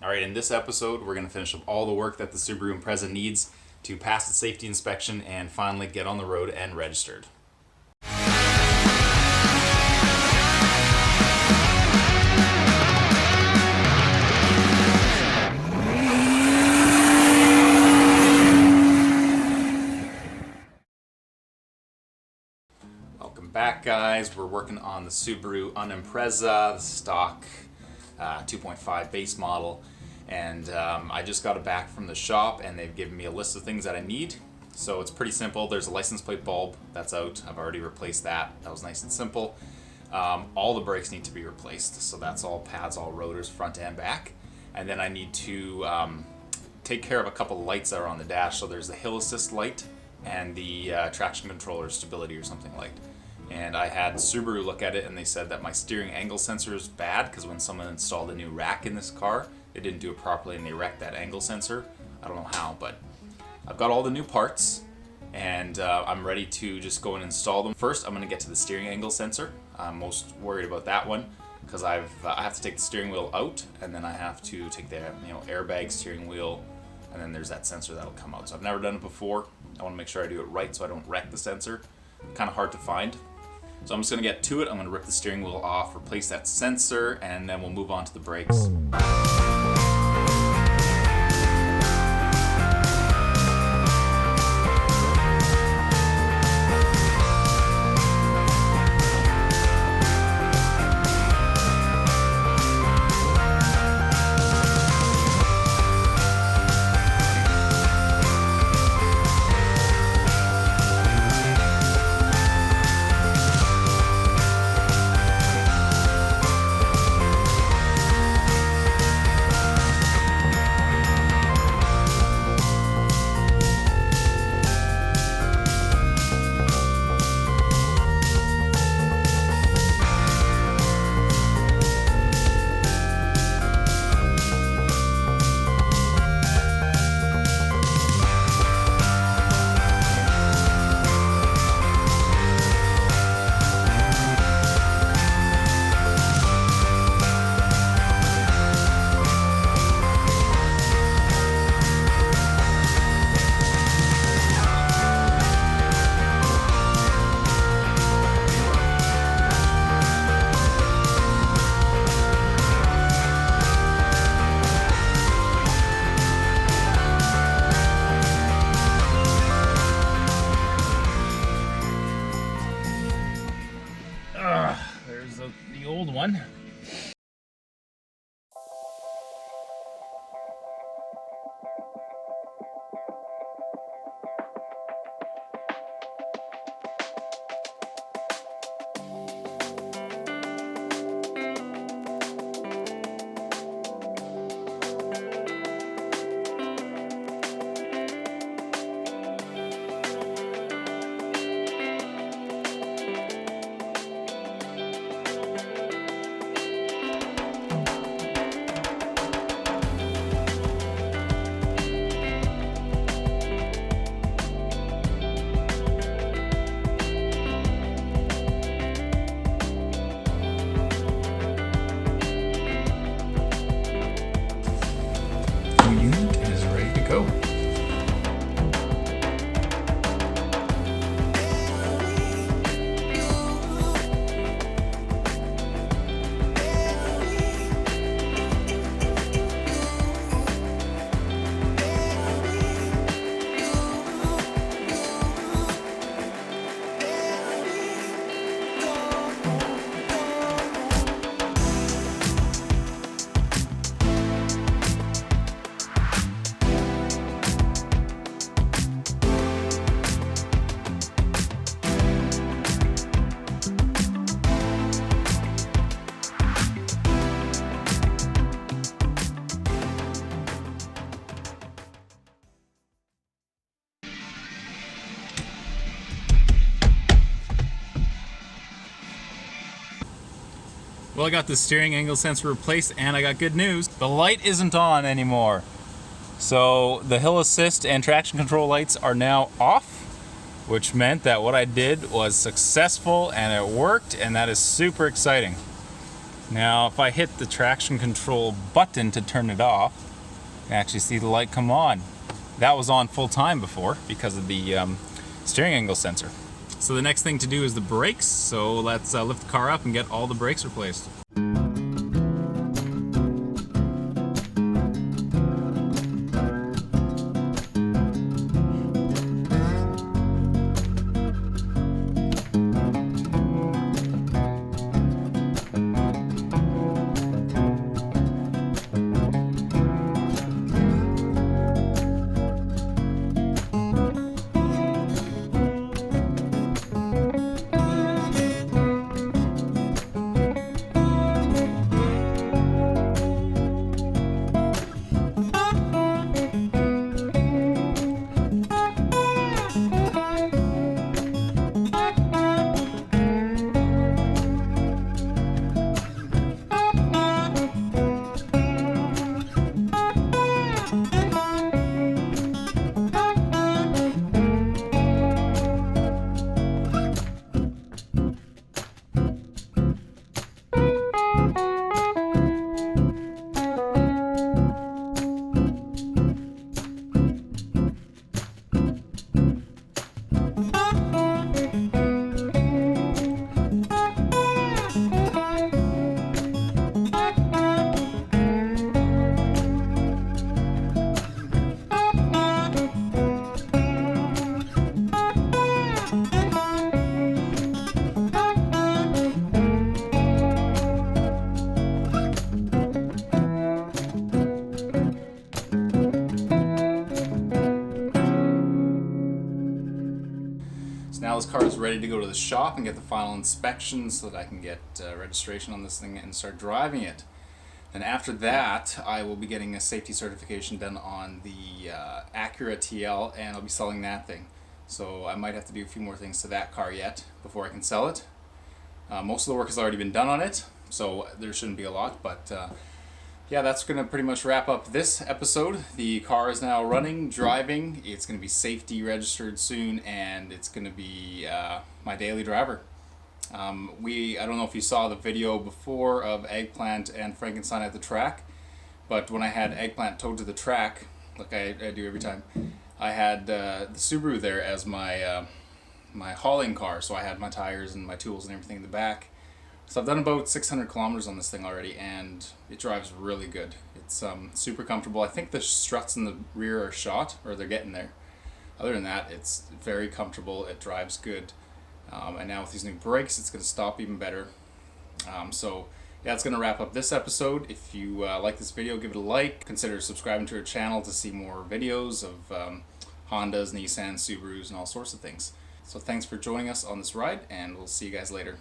Alright, in this episode we're going to finish up all the work that the Subaru Impreza needs to pass the safety inspection and finally get on the road and registered. Welcome back, guys. We're working on the Subaru Impreza, the stock 2.5 base model, and I just got it back from the shop and they've given me a list of things that I need. So it's pretty simple. There's a license plate bulb that's out. I've already replaced that. That was nice and simple. All the brakes need to be replaced, so that's all pads, all rotors, front and back. And then I need to take care of a couple of lights that are on the dash. So there's the hill assist light and the traction controller stability or something light. And I had Subaru look at it and they said that my steering angle sensor is bad because when someone installed a new rack in this car, they didn't do it properly and they wrecked that angle sensor. I don't know how, but I've got all the new parts and I'm ready to just go and install them. First, I'm going to get to the steering angle sensor. I'm most worried about that one because I have to take the steering wheel out and then I have to take the airbag steering wheel, and then there's that sensor that'll come out. So I've never done it before. I want to make sure I do it right so I don't wreck the sensor. Kind of hard to find. So I'm just going to get to it. I'm going to rip the steering wheel off, replace that sensor, and then we'll move on to the brakes. There's the old one. Unit is ready to go. Well, I got the steering angle sensor replaced and I got good news. The light isn't on anymore. So the hill assist and traction control lights are now off, which meant that what I did was successful and it worked, and that is super exciting. Now if I hit the traction control button to turn it off, you can actually see the light come on. That was on full time before because of the steering angle sensor. So the next thing to do is the brakes, so let's lift the car up and get all the brakes replaced. Now this car is ready to go to the shop and get the final inspection so that I can get registration on this thing and start driving it. Then after that, I will be getting a safety certification done on the Acura TL, and I'll be selling that thing. So I might have to do a few more things to that car yet before I can sell it. Most of the work has already been done on it, so there shouldn't be a lot, but yeah, that's going to pretty much wrap up this episode. The car is now running, driving. It's going to be safety registered soon, and it's going to be my daily driver. I don't know if you saw the video before of Eggplant and Frankenstein at the track, but when I had Eggplant towed to the track, like I do every time, I had the Subaru there as my my hauling car, so I had my tires and my tools and everything in the back. So I've done about 600 kilometers on this thing already, and it drives really good. It's super comfortable. I think the struts in the rear are shot, or they're getting there. Other than that, it's very comfortable. It drives good. And now with these new brakes, it's going to stop even better. So yeah, that's going to wrap up this episode. If you like this video, give it a like. Consider subscribing to our channel to see more videos of Hondas, Nissans, Subarus, and all sorts of things. So thanks for joining us on this ride, and we'll see you guys later.